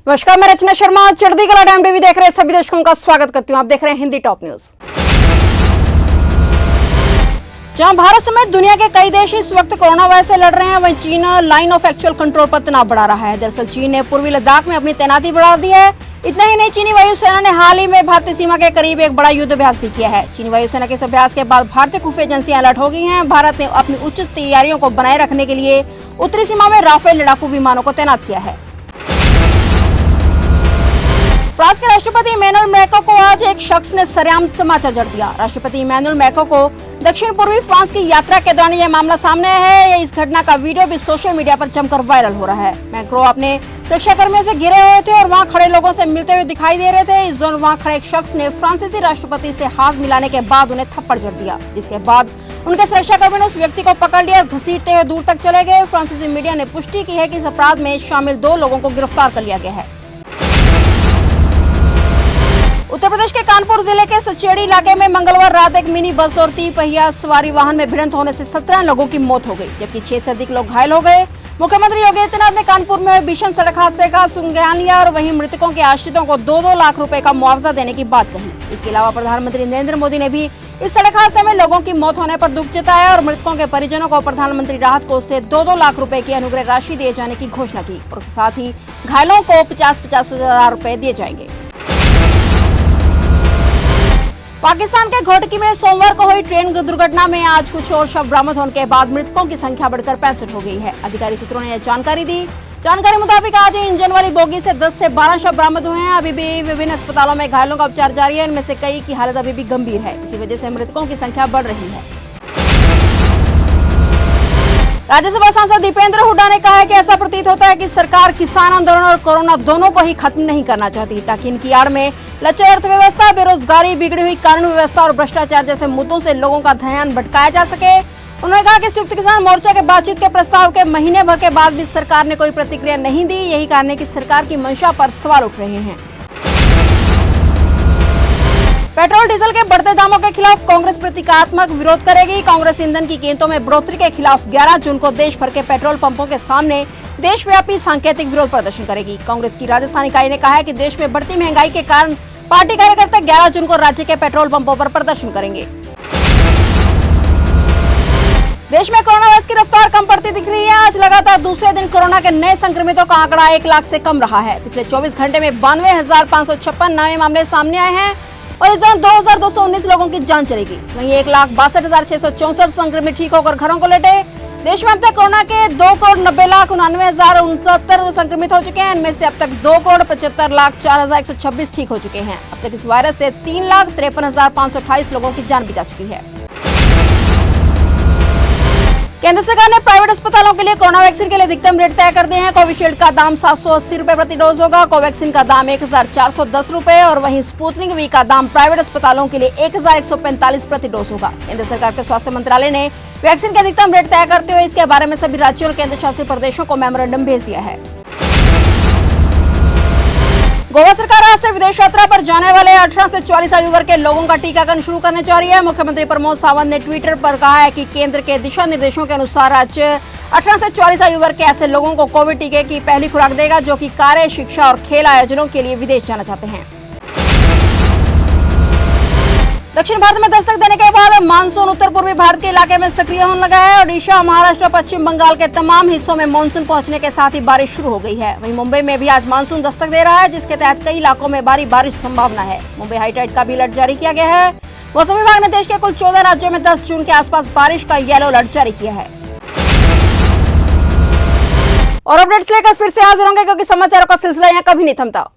नमस्कार, मैं रचना शर्मा चढ़ती कला टाइम टीवी देख रहे सभी दर्शकों का स्वागत करती हूं। आप देख रहे हैं हिंदी टॉप न्यूज। जहां भारत समेत दुनिया के कई देश इस वक्त कोरोना वायरस से लड़ रहे हैं, वहीं चीन लाइन ऑफ एक्चुअल कंट्रोल पर तनाव बढ़ा रहा है। दरअसल चीन ने पूर्वी लद्दाख में अपनी तैनाती बढ़ा दी है। इतना ही नहीं, चीनी वायुसेना ने हाल ही में भारतीय सीमा के करीब एक बड़ा युद्ध अभ्यास भी किया है। चीनी वायुसेना के इस अभ्यास के बाद भारतीय खुफिया एजेंसियां अलर्ट हो गई हैं। भारत ने अपनी उच्च तैयारियों को बनाए रखने के लिए उत्तरी सीमा में राफेल लड़ाकू विमानों को तैनात किया है। फ्रांस के राष्ट्रपति इमैनुअल मैक्रों को आज एक शख्स ने सरेआम तमाचा जड़ दिया। राष्ट्रपति इमैनुअल मैक्रों को दक्षिण पूर्वी फ्रांस की यात्रा के दौरान यह मामला सामने है। इस घटना का वीडियो भी सोशल मीडिया पर जमकर वायरल हो रहा है। मैक्रों अपने सुरक्षाकर्मियों से घिरे हुए थे और वहां खड़े लोगों से मिलते हुए दिखाई दे रहे थे। इस दौरान वहां खड़े एक शख्स ने फ्रांसीसी राष्ट्रपति से हाथ मिलाने के बाद उन्हें थप्पड़ जड़ दिया, जिसके बाद उनके सुरक्षाकर्मियों ने उस व्यक्ति को पकड़ लिया और घसीटते हुए दूर तक चले गए। फ्रांसीसी मीडिया ने पुष्टि की है कि इस अपराध में शामिल 2 लोगों को गिरफ्तार कर लिया गया है। उत्तर प्रदेश के कानपुर जिले के सचेड़ी इलाके में मंगलवार रात एक मिनी बस और 3 पहिया सवारी वाहन में भिड़ंत होने से 17 लोगों की मौत हो गई, जबकि 6 से अधिक लोग घायल हो गए। मुख्यमंत्री योगी आदित्यनाथ ने कानपुर में हुए भीषण सड़क हादसे का संज्ञान लिया और वहीं मृतकों के आश्रितों को 2-2 लाख रुपए का मुआवजा देने की बात कही। इसके अलावा प्रधानमंत्री नरेंद्र मोदी ने भी इस सड़क हादसे में लोगों की मौत होने पर दुख जताया और मृतकों के परिजनों को प्रधानमंत्री राहत कोष से 2-2 लाख रुपए की अनुग्रह राशि दिए जाने की घोषणा की और साथ ही घायलों को 50-50 हजार रुपए दिए जाएंगे। पाकिस्तान के घोटकी में सोमवार को हुई ट्रेन दुर्घटना में आज कुछ और शव बरामद होने के बाद मृतकों की संख्या बढ़कर 65 हो गई है। अधिकारी सूत्रों ने यह जानकारी दी। जानकारी मुताबिक आज इंजन वाली बोगी से 10 से 12 शव बरामद हुए हैं। अभी भी विभिन्न अस्पतालों में घायलों का उपचार जारी है। इनमें से कई की हालत अभी भी गंभीर है। इसी वजह से मृतकों की संख्या बढ़ रही है। राज्यसभा सांसद दीपेंद्र हुड्डा ने कहा है कि ऐसा प्रतीत होता है कि सरकार किसान आंदोलन और कोरोना दोनों को ही खत्म नहीं करना चाहती, ताकि इनकी आड़ में लचर अर्थव्यवस्था, बेरोजगारी, बिगड़ी हुई कानून व्यवस्था और भ्रष्टाचार जैसे मुद्दों से लोगों का ध्यान भटकाया जा सके। उन्होंने कहा कि संयुक्त किसान मोर्चा के बातचीत के प्रस्ताव के महीने भर के बाद भी सरकार ने कोई प्रतिक्रिया नहीं दी। यही कारण है कि सरकार की मंशा पर सवाल उठ रहे हैं। पेट्रोल डीजल के बढ़ते दामों के खिलाफ कांग्रेस प्रतीकात्मक विरोध करेगी। कांग्रेस ईंधन की कीमतों में बढ़ोतरी के खिलाफ 11 जून को देश भर के पेट्रोल पंपों के सामने देशव्यापी सांकेतिक विरोध प्रदर्शन करेगी। कांग्रेस की राजस्थान इकाई ने कहा है कि देश में बढ़ती महंगाई के कारण पार्टी कार्यकर्ता 11 जून को राज्य के पेट्रोल पंपों पर प्रदर्शन करेंगे। देश में कोरोना वायरस की रफ्तार कम पड़ती दिख रही है। आज लगातार दूसरे दिन कोरोना के नए संक्रमितों का आंकड़ा 1 लाख से कम रहा है। पिछले 24 घंटे में 92,556 नए मामले सामने आए हैं और इस दौरान 2,219 लोगों की जान चलेगी। वहीं 1,62,664 संक्रमित ठीक होकर घरों को लौटे। देश में अब तक कोरोना के 2,90,99,069 संक्रमित हो चुके हैं। इनमें से अब तक 2,75,04,126 ठीक हो चुके हैं। अब तक इस वायरस से 3,53,528 लोगों की जान भी जा चुकी है। केंद्र सरकार ने प्राइवेट अस्पतालों के लिए कोरोना वैक्सीन के लिए अधिकतम रेट तय कर दिए हैं। कोविशील्ड का दाम 780 रुपए प्रति डोज होगा। कोवैक्सीन का दाम 1,410 रुपए और वहीं स्पुतनिक वी का दाम प्राइवेट अस्पतालों के लिए 1,145 प्रति डोज होगा। केंद्र सरकार के स्वास्थ्य मंत्रालय ने वैक्सीन के अधिकतम रेट तय करते हुए इसके बारे में सभी राज्यों और केंद्र शासित प्रदेशों को मेमोरेंडम भेज दिया है। गोवा सरकार आज से विदेश यात्रा पर जाने वाले 18 से 44 आयु वर्ग के लोगों का टीकाकरण शुरू करने जा रही है। मुख्यमंत्री प्रमोद सावंत ने ट्विटर पर कहा है कि केंद्र के दिशा निर्देशों के अनुसार राज्य 18 से 44 आयु वर्ग के ऐसे लोगों को कोविड टीके की पहली खुराक देगा जो कि कार्य, शिक्षा और खेल आयोजनों के लिए विदेश जाना चाहते हैं। दक्षिण भारत में दस्तक देने के बाद मानसून उत्तर पूर्वी भारत के इलाके में सक्रिय होने लगा है। ओडिशा, महाराष्ट्र, पश्चिम बंगाल के तमाम हिस्सों में मानसून पहुंचने के साथ ही बारिश शुरू हो गई है। वहीं मुंबई में भी आज मानसून दस्तक दे रहा है, जिसके तहत कई इलाकों में भारी बारिश संभावना है। मुंबई हाईटाइड का भी अलर्ट जारी किया गया है। मौसम विभाग ने देश के कुल 14 राज्यों में 10 जून के आसपास बारिश का येलो अलर्ट जारी किया है। और अपडेट्स लेकर फिर से हाजिर होंगे, क्योंकि समाचारों का सिलसिला यहाँ कभी नहीं थमता।